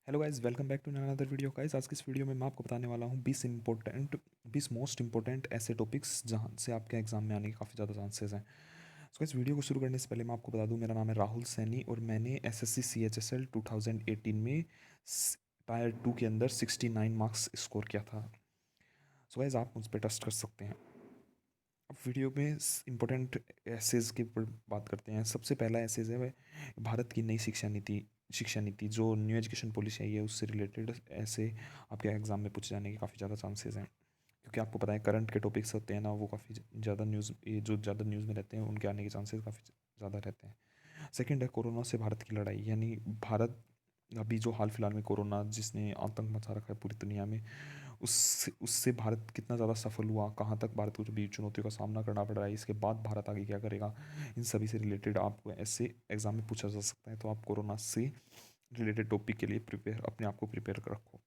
Hello guys, welcome back to another video guys. आज की इस वीडियो में मैं आपको बताने वाला हूँ 20 मोस्ट इंपॉर्टेंट ऐसे टॉपिक्स जहाँ से आपके एग्जाम में आने के काफ़ी ज़्यादा चांसेस हैं। सो इस वीडियो को शुरू करने से पहले मैं आपको बता दूँ, मेरा नाम है राहुल सैनी और मैंने एसएससी सीएचएसएल 2018 में टायर 2 के अंदर 69 मार्क्स स्कोर किया था। सो गाइस, आप मुझ पर टेस्ट कर सकते हैं। अब वीडियो में इम्पोर्टेंट एसेज के ऊपर बात करते हैं। सबसे पहला एसेज है वह भारत की नई शिक्षा नीति जो न्यू एजुकेशन पॉलिसी आई है उससे रिलेटेड ऐसे आपके एग्जाम में पूछे जाने के काफ़ी ज़्यादा चांसेस हैं, क्योंकि आपको पता है करंट के टॉपिक्स होते हैं ना, वो काफ़ी ज़्यादा न्यूज़ जो ज़्यादा न्यूज़ में रहते हैं उनके आने के चांसेस काफ़ी ज़्यादा रहते हैं। सेकंड है कोरोना से भारत की लड़ाई, यानी भारत अभी जो हाल फिलहाल में कोरोना जिसने आतंक मचा रखा है पूरी दुनिया में, उससे उससे भारत कितना ज़्यादा सफल हुआ, कहाँ तक भारत को भी चुनौतियों का सामना करना पड़ रहा है, इसके बाद भारत आगे क्या करेगा, इन सभी से रिलेटेड आपको ऐसे एग्जाम में पूछा जा सकता है। तो आप कोरोना से रिलेटेड टॉपिक के लिए अपने आप को प्रिपेयर कर रखो।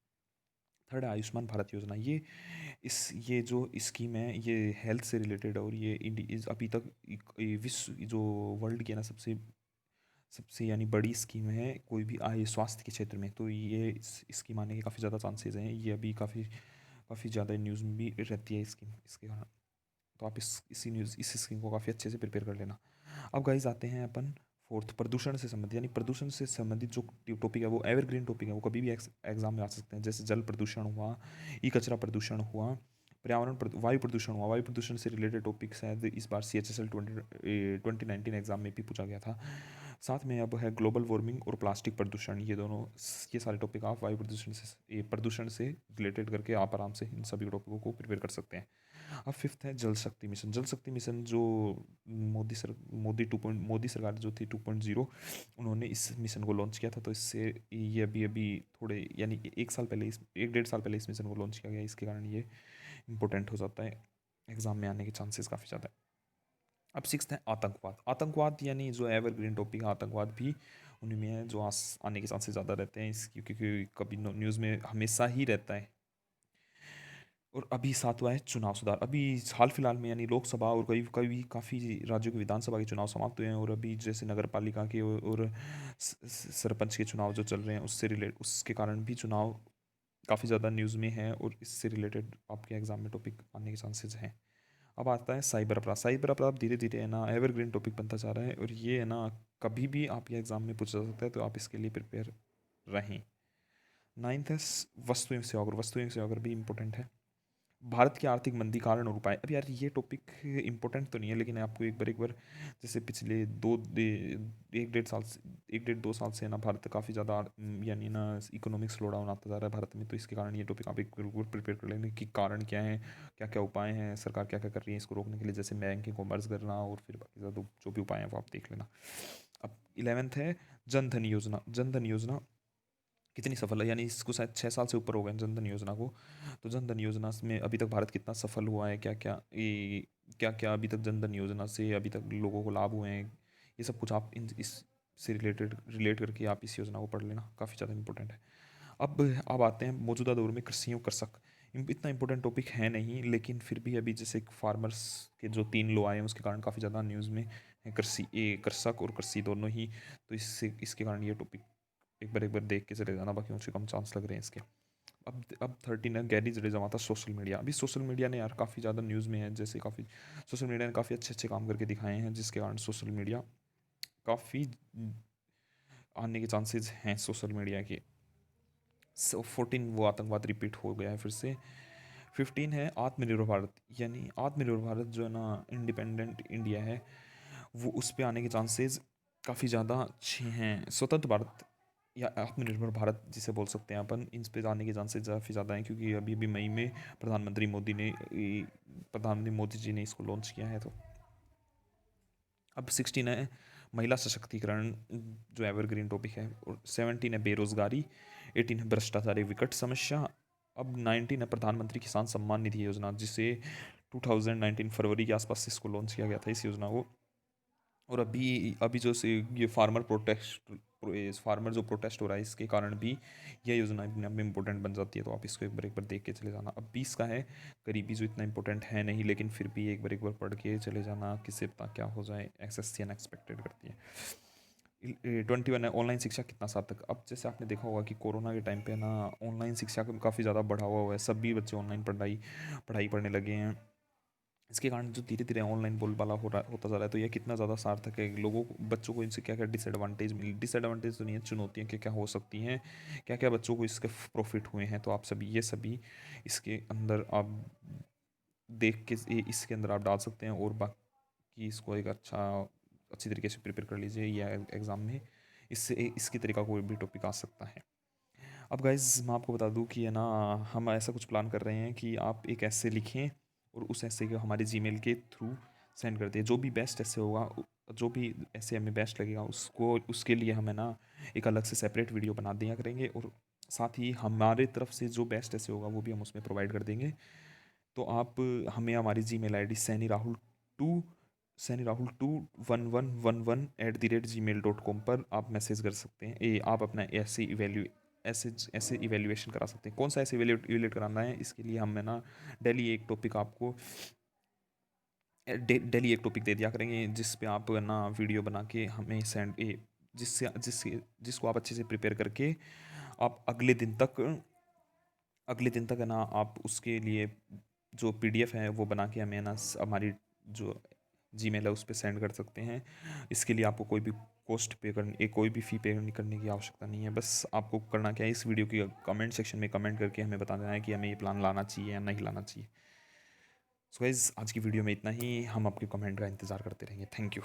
थर्ड है आयुष्मान भारत योजना। ये जो स्कीम है ये हेल्थ से रिलेटेड है और ये अभी तक विश्व जो वर्ल्ड की है ना सबसे सबसे यानी बड़ी स्कीम है कोई भी आय स्वास्थ्य के क्षेत्र में। तो ये स्कीम आने के काफ़ी ज़्यादा चांसेस हैं। ये अभी काफ़ी काफ़ी ज़्यादा न्यूज़ में भी रहती है स्कीम, इसके कारण तो आप इस स्कीम को काफ़ी अच्छे से प्रिपेयर कर लेना। अब गाइस आते हैं अपन फोर्थ, प्रदूषण से संबंधित, यानी प्रदूषण से संबंधित जो टॉपिक है वो एवरग्रीन टॉपिक है, वो कभी भी एग्जाम में आ सकते हैं। जैसे जल प्रदूषण हुआ, ई कचरा प्रदूषण हुआ, वायु प्रदूषण हुआ। वायु प्रदूषण से रिलेटेड टॉपिक शायद इस बार CHSL 2019 एग्जाम में भी पूछा गया था। साथ में अब है ग्लोबल वार्मिंग और प्लास्टिक प्रदूषण। ये सारे टॉपिक आप वायु प्रदूषण से रिलेटेड करके आप आराम से इन सभी टॉपिकों को प्रिपेयर कर सकते हैं। अब फिफ्थ है जल शक्ति मिशन। जल शक्ति मिशन जो मोदी सरकार जो थी 2.0, उन्होंने इस मिशन को लॉन्च किया था। तो इससे ये अभी अभी थोड़े यानी एक साल पहले इस एक डेढ़ साल पहले इस मिशन को लॉन्च किया गया, इसके कारण ये इंपॉर्टेंट हो जाता है, एग्जाम में आने के चांसेस काफ़ी ज़्यादा है। अब सिक्स्थ है आतंकवाद। आतंकवाद यानी जो एवरग्रीन टॉपिक है, आतंकवाद भी उन्हीं में है जो आने के चांसेस ज़्यादा रहते हैं इसकी, क्योंकि कभी न्यूज़ में हमेशा ही रहता है। और अभी सातवां है चुनाव सुधार। अभी हाल फिलहाल में यानी लोकसभा और कई कई काफ़ी राज्यों के विधानसभा के चुनाव समाप्त हुए हैं, और अभी जैसे नगर पालिका के और सरपंच के चुनाव जो चल रहे हैं उसके कारण भी चुनाव काफ़ी ज़्यादा न्यूज़ में है, और इससे रिलेटेड आपके एग्जाम में टॉपिक आने के चांसेस हैं। अब आता है साइबर अपराध। साइबर अपराध धीरे धीरे है ना एवरग्रीन टॉपिक बनता जा रहा है, और ये है ना कभी भी आपके एग्जाम में पूछा जा सकता है, तो आप इसके लिए प्रिपेयर रहें। नाइन्थ है वस्तु एवं सेवा कर भी इंपॉर्टेंट है। भारत की आर्थिक मंदी कारण और उपाय। अब यार ये टॉपिक इंपॉर्टेंट तो नहीं है, लेकिन आपको एक बार जैसे पिछले एक डेढ़ साल से 1 डेढ़ 2 साल से ना भारत काफ़ी ज़्यादा यानी ना इकोनॉमिक स्लो डाउन आता जा रहा है भारत में। तो इसके कारण ये टॉपिक आप एक बिल्कुल प्रिपेयर कर लेंगे कि कारण क्या है, क्या क्या उपाय हैं, सरकार क्या क्या कर रही है इसको रोकने के लिए, जैसे बैंकिंग को मर्ज करना और फिर बाकी ज़्यादा जो भी उपाय हैं वो आप देख लेना। अब 11th है जनधन योजना। जनधन योजना कितनी सफल है, यानी इसको शायद 6 साल से ऊपर हो गए हैं जनधन योजना को। तो जनधन योजना में अभी तक भारत कितना सफल हुआ है, क्या क्या अभी तक जनधन योजना से अभी तक लोगों को लाभ हुए हैं, ये सब कुछ आप इन इस से रिलेट करके आप इस योजना को पढ़ लेना, काफ़ी ज़्यादा इंपॉर्टेंट है। अब आते हैं मौजूदा दौर में कृषियों कृषक। इतना इंपॉर्टेंट टॉपिक है नहीं, लेकिन फिर भी अभी जैसे फार्मर्स के जो 3 लॉ आए हैं उसके कारण काफ़ी ज़्यादा न्यूज़ में है, कृषक और कृषि दोनों ही। तो इसके कारण ये टॉपिक एक बार देख के चले जाना, बाकी मुझे कम चांस लग रहे हैं इसके। अब 13 है गैरी जडेजा माता सोशल मीडिया। अभी सोशल मीडिया ने यार काफ़ी ज़्यादा न्यूज़ में है, जैसे काफ़ी सोशल मीडिया ने काफ़ी अच्छे अच्छे काम करके दिखाए हैं, जिसके कारण सोशल मीडिया काफ़ी आने के चांसेस हैं सोशल मीडिया के। 14 वो आतंकवाद रिपीट हो गया है फिर से। 15 है आत्मनिर्भर भारत, यानी आत्मनिर्भर भारत जो है ना इंडिपेंडेंट इंडिया है, वो उस पे आने के चांसेस काफ़ी ज़्यादा अच्छे हैं। स्वतंत्र भारत या आत्मनिर्भर भारत जिसे बोल सकते हैं अपन, इन पे आने के चांसेस काफ़ी ज़्यादा हैं, क्योंकि अभी अभी मई में प्रधानमंत्री मोदी जी ने इसको लॉन्च किया है। तो अब 16 है महिला सशक्तिकरण, जो एवरग्रीन टॉपिक है। और 17 है बेरोजगारी। 18 है भ्रष्टाचार एक विकट समस्या। अब 19 है प्रधानमंत्री किसान सम्मान निधि योजना, जिसे 2019 फरवरी के आसपास से इसको लॉन्च किया गया था इस योजना को। और अभी अभी जो से ये फार्मर जो प्रोटेस्ट हो रहा है इसके कारण भी यह योजना अपने आप में इंपॉर्टेंट बन जाती है। तो आप इसको एक बार देख के चले जाना। अब 20 का है गरीबी, जो इतना इंपॉर्टेंट है नहीं, लेकिन फिर भी एक बार पढ़ के चले जाना, किससे पता क्या हो जाए, SSC अनएक्सपेक्टेड करती है। 21 है, ऑनलाइन शिक्षा कितना सार्थक। अब जैसे आपने देखा होगा कि कोरोना के टाइम पे ना ऑनलाइन शिक्षा का काफ़ी ज़्यादा बढ़ावा हुआ है, सभी बच्चे ऑनलाइन पढ़ाई पढ़ाई पढ़ने लगे हैं। इसके कारण जो धीरे धीरे ऑनलाइन बोलबाला हो रहा होता जा रहा है, तो यह कितना ज़्यादा सार्थक है, लोगों को बच्चों को इनसे क्या क्या डिसएडवांटेज मिली, डिसएडवांटेज तो नहीं है, चुनौतियाँ क्या क्या हो सकती हैं, क्या क्या बच्चों को इसके प्रॉफिट हुए हैं, तो आप सभी ये सभी इसके अंदर आप देख के इसके अंदर आप डाल सकते हैं, और बाकी इसको एक अच्छी तरीके से प्रिपेयर कर लीजिए या एग्ज़ाम में इससे इसकी तरीका कोई भी टॉपिक आ सकता है। अब गाइज़ मैं आपको बता दूं कि है ना, हम ऐसा कुछ प्लान कर रहे हैं कि आप एक ऐसे लिखें और उस ऐसे को हमारे जीमेल के थ्रू सेंड कर दें। जो भी बेस्ट ऐसे होगा, जो भी ऐसे हमें बेस्ट लगेगा, उसको उसके लिए हमें ना एक अलग से सेपरेट वीडियो बना दिया करेंगे, और साथ ही हमारे तरफ से जो बेस्ट ऐसे होगा वो भी हम उसमें प्रोवाइड कर देंगे। तो आप हमें हमारी जीमेल आईडी seni rahul2 1111 पर आप मैसेज कर सकते हैं। आप अपना ऐसे इवेल्युएशन करा सकते हैं। कौन सा ऐसे इवेल्युएट कराना है, इसके लिए हम है ना डेली एक टॉपिक आपको डेली एक टॉपिक दे दिया करेंगे, जिस पे आप है ना वीडियो बना के हमें जिसको आप अच्छे से प्रिपेयर करके आप अगले दिन तक है ना, आप उसके लिए जो पीडीएफ है वो बना के हमें ना हमारी जो जीमेल है उस पर सेंड कर सकते हैं। इसके लिए आपको कोई भी कॉस्ट पे करने कोई भी फ़ी पे करने की आवश्यकता नहीं है। बस आपको करना क्या है, इस वीडियो की कमेंट सेक्शन में कमेंट करके हमें बता देना है कि हमें ये प्लान लाना चाहिए या नहीं लाना चाहिए। सो गाइज़ आज की वीडियो में इतना ही, हम आपके कमेंट का इंतज़ार करते रहेंगे। Thank you.